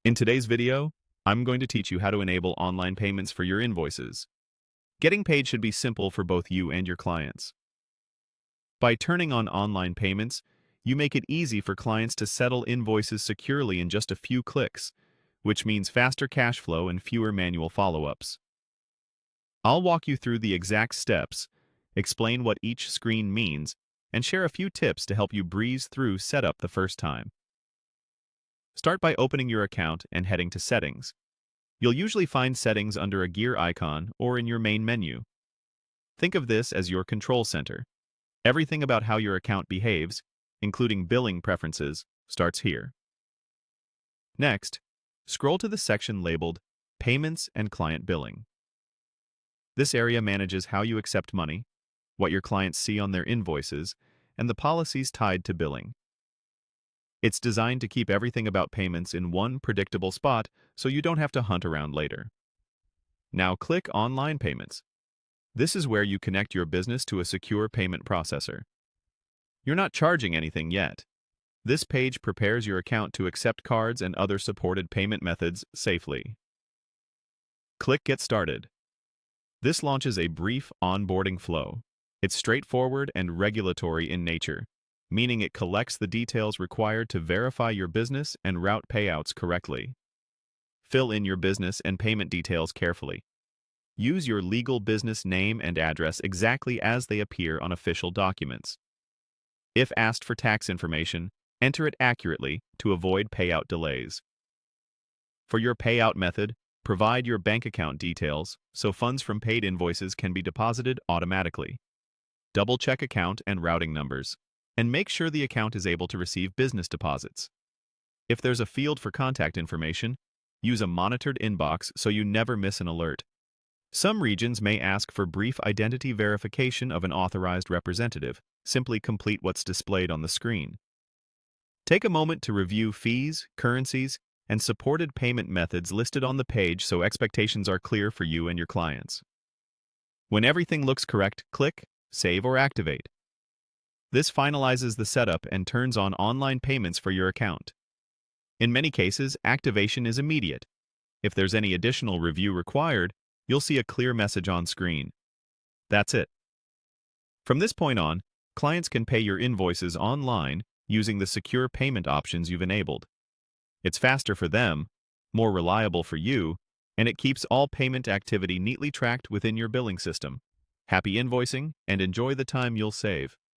In today's video, I'm going to teach you how to enable online payments for your invoices. Getting paid should be simple for both you and your clients. By turning on online payments, you make it easy for clients to settle invoices securely in just a few clicks, which means faster cash flow and fewer manual follow-ups. I'll walk you through the exact steps, explain what each screen means, and share a few tips to help you breeze through setup the first time. Start by opening your account and heading to Settings. You'll usually find Settings under a gear icon or in your main menu. Think of this as your control center. Everything about how your account behaves, including billing preferences, starts here. Next, scroll to the section labeled Payments and Client Billing. This area manages how you accept money, what your clients see on their invoices, and the policies tied to billing. It's designed to keep everything about payments in one predictable spot so you don't have to hunt around later. Now click Online Payments. This is where you connect your business to a secure payment processor. You're not charging anything yet. This page prepares your account to accept cards and other supported payment methods safely. Click Get Started. This launches a brief onboarding flow. It's straightforward and regulatory in nature, meaning it collects the details required to verify your business and route payouts correctly. Fill in your business and payment details carefully. Use your legal business name and address exactly as they appear on official documents. If asked for tax information, enter it accurately to avoid payout delays. For your payout method, provide your bank account details so funds from paid invoices can be deposited automatically. Double-check account and routing numbers, and make sure the account is able to receive business deposits. If there's a field for contact information, use a monitored inbox so you never miss an alert. Some regions may ask for brief identity verification of an authorized representative. Simply complete what's displayed on the screen. Take a moment to review fees, currencies, and supported payment methods listed on the page so expectations are clear for you and your clients. When everything looks correct, click Save or Activate. This finalizes the setup and turns on online payments for your account. In many cases, activation is immediate. If there's any additional review required, you'll see a clear message on screen. That's it. From this point on, clients can pay your invoices online using the secure payment options you've enabled. It's faster for them, more reliable for you, and it keeps all payment activity neatly tracked within your billing system. Happy invoicing, and enjoy the time you'll save.